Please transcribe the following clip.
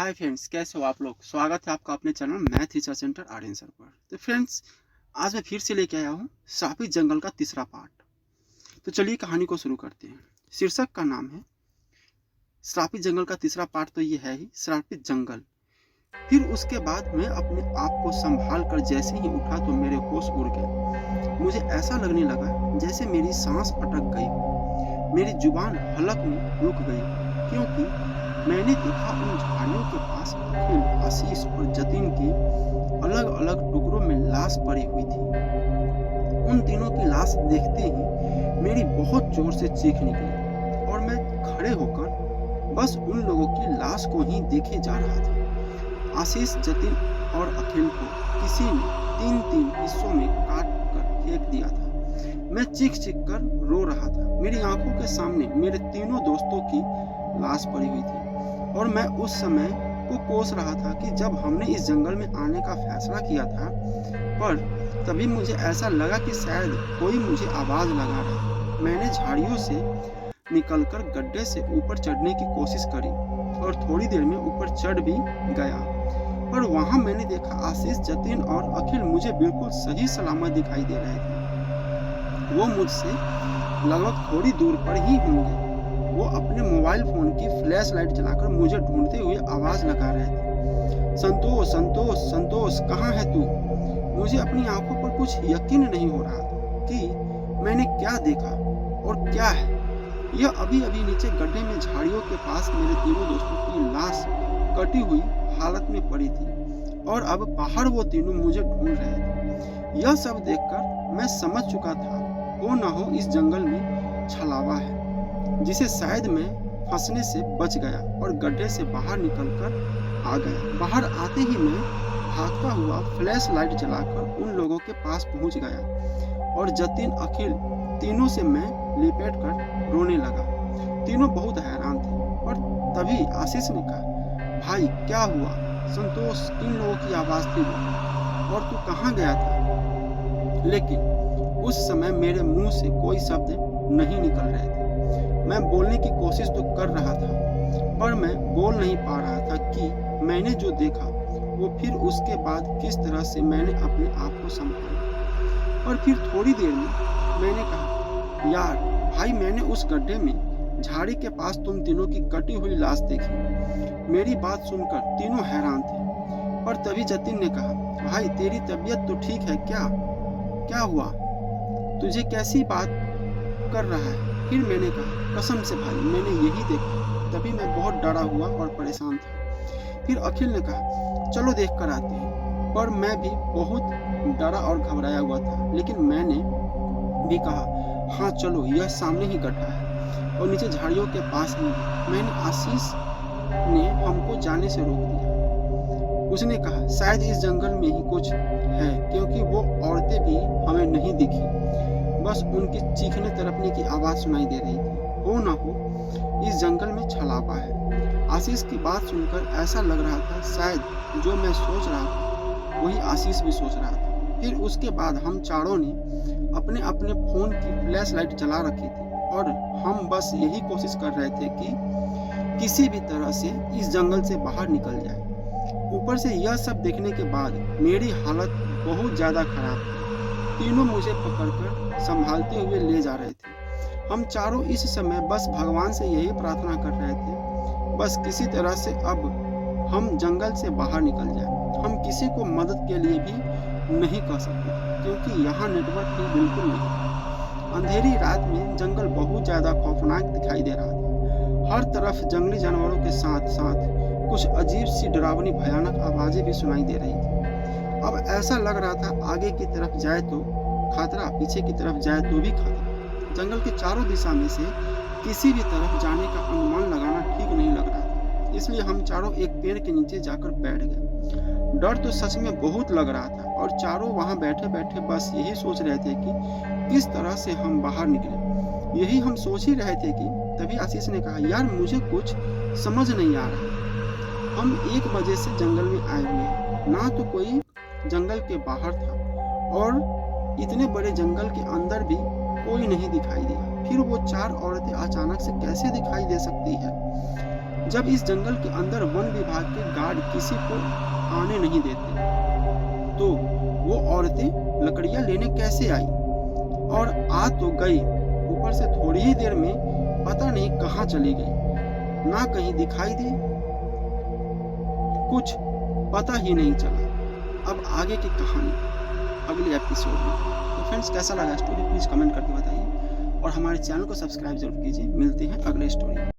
Hi friends, कैसे हो आप लोग। स्वागत है आपका अपने channel math research centre Aryan sir पर। तो फ्रेंड्स, आज मैं फिर से लेके आया हूँ श्रापित जंगल का तीसरा पार्ट। तो चलिए कहानी को शुरू करते हैं। शीर्षक का नाम है श्रापित जंगल का तीसरा पार्ट। तो ये है ही श्रापित जंगल। फिर उसके बाद मैं अपने आप को संभाल कर जैसे ही उठा तो मेरे होश उड़ गए। मुझे ऐसा लगने लगा जैसे मेरी सांस अटक गई, मेरी जुबान हलक में रुक गई, क्योंकि मैंने देखा उन झाड़ियों के पास अखिल, आशीष और जतिन की अलग अलग टुकड़ों में लाश पड़ी हुई थी। उन तीनों की लाश देखते ही मेरी बहुत जोर से चीख निकली और मैं खड़े होकर बस उन लोगों की लाश को ही देखे जा रहा था। आशीष, जतिन और अखिल को किसी ने तीन तीन हिस्सों में काट कर फेंक दिया था। मैं चीख चीख कर रो रहा था। मेरी आंखों के सामने मेरे तीनों दोस्तों की लाश पड़ी हुई थी और मैं उस समय को कोस रहा था कि जब हमने इस जंगल में आने का फैसला किया था, पर तभी मुझे ऐसा लगा कि शायद कोई मुझे आवाज लगा रहा है। मैंने झाड़ियों से निकलकर गड्ढे से ऊपर चढ़ने की कोशिश करी और थोड़ी देर में ऊपर चढ़ भी गया, पर वहां मैंने देखा आशीष, जतिन और अखिल मुझे बिल्कुल सही सलामत दिखाई दे रहे थे। वो मुझसे लगभग थोड़ी दूर पर ही होंगे। वो अपने मोबाइल फोन की फ्लैश लाइट जलाकर मुझे ढूंढते हुए आवाज लगा रहे थे, संतोष संतोष संतोष, कहाँ है तू। मुझे अपनी आंखों पर कुछ यकीन नहीं हो रहा था कि मैंने क्या देखा और क्या है। यह अभी अभी नीचे गड्ढे में झाड़ियों के पास मेरे तीनों दोस्तों की लाश कटी हुई हालत में पड़ी थी और अब बाहर वो तीनों मुझे ढूंढ रहे थे। यह सब देखकर मैं समझ चुका था हो न हो इस जंगल में छलावा है जिसे शायद मैं फंसने से बच गया और गड्ढे से बाहर निकलकर आ गया। बाहर आते ही मैं भागता हुआ फ्लैश लाइट जलाकर उन लोगों के पास पहुंच गया और जतिन, अखिल, तीनों से मैं लिपट कर रोने लगा। तीनों बहुत हैरान थे और तभी आशीष ने कहा, भाई क्या हुआ। संतोष, तीन लोगों की आवाज थी और तू कहाँ गया था। लेकिन उस समय मेरे मुंह से कोई शब्द नहीं निकल रहे थे। मैं बोलने की कोशिश तो कर रहा था, पर मैं बोल नहीं पा रहा था कि मैंने जो देखा वो, फिर उसके बाद किस तरह से मैंने अपने आप को संभाला। और फिर थोड़ी देर में मैंने कहा, यार भाई, मैंने उस गड्ढे में झाड़ी के पास तुम तीनों की कटी हुई लाश देखी। मेरी बात सुनकर तीनों हैरान थे, पर तभी जतिन ने कहा, भाई तेरी तबीयत तो ठीक है क्या? क्या हुआ? तुझे कैसी बात कर रहा है? फिर मैंने कहा, कसम से भाई मैंने यही देखा। तभी मैं बहुत डरा हुआ और परेशान था। फिर अखिल ने कहा, चलो देख कर आते हैं। पर मैं भी बहुत डरा और घबराया हुआ था, लेकिन मैंने भी कहा, हाँ चलो, यह सामने ही गड्ढा है और नीचे झाड़ियों के पास ही। मैंने आशीष ने हमको जाने से रोक दिया। उसने कहा, शायद इस जंगल में ही कुछ है, क्योंकि वो औरतें भी हमें नहीं दिखी, बस उनकी चीखने तड़पने की आवाज सुनाई दे रही थी। हो न हो इस जंगल में छलावा है। आशीष की बात सुनकर ऐसा लग रहा था शायद जो मैं सोच रहा था वही आशीष भी सोच रहा था। फिर उसके बाद हम चारों ने अपने अपने फोन की फ्लैश लाइट जला रखी थी और हम बस यही कोशिश कर रहे थे कि किसी भी तरह से इस जंगल से बाहर निकल जाए। ऊपर से यह सब देखने के बाद मेरी हालत बहुत ज्यादा खराब थी। तीनों मुझे पकड़कर संभालते हुए ले जा रहे थे। हम चारों इस समय बस भगवान से यही प्रार्थना कर रहे थे, बस किसी तरह से अब हम जंगल से बाहर निकल जाएं। हम किसी को मदद के लिए भी नहीं कह सकते क्योंकि यहाँ नेटवर्क भी बिल्कुल नहीं। अंधेरी रात में जंगल बहुत ज्यादा खौफनाक दिखाई दे रहा था। हर तरफ जंगली जानवरों के साथ साथ कुछ अजीब सी डरावनी भयानक आवाजें भी सुनाई दे रही थी। अब ऐसा लग रहा था आगे की तरफ जाए तो खतरा, पीछे की तरफ जाए तो भी खतरा। जंगल के चारों दिशा में से किसी भी तरफ जाने का अनुमान लगाना ठीक नहीं लग रहा था, इसलिए हम चारों एक पेड़ के नीचे जाकर बैठ गए। डर तो सच में बहुत लग रहा था और चारों वहां बैठे बैठे बस यही सोच रहे थे कि किस तरह से हम बाहर निकले। यही हम सोच ही रहे थे कि तभी आशीष ने कहा, यार मुझे कुछ समझ नहीं आ रहा। हम 1 बजे से जंगल में आए हुए हैं, ना तो कोई जंगल के बाहर था और इतने बड़े जंगल के अंदर भी कोई नहीं दिखाई दिया। फिर वो 4 औरतें अचानक से कैसे दिखाई दे सकती है? जब इस जंगल के अंदर वन विभाग के किसी को आने नहीं देते। तो वो औरतें लकड़ियां लेने कैसे आई? और आ तो गई, ऊपर से थोड़ी ही देर में पता नहीं कहाँ चली गई, ना कहीं दिखाई दी, कुछ पता ही नहीं चला। अब आगे की कहानी अगले एपिसोड में। तो फ्रेंड्स, कैसा लगा स्टोरी प्लीज़ कमेंट करके बताइए और हमारे चैनल को सब्सक्राइब जरूर कीजिए। मिलते हैं अगले स्टोरी में।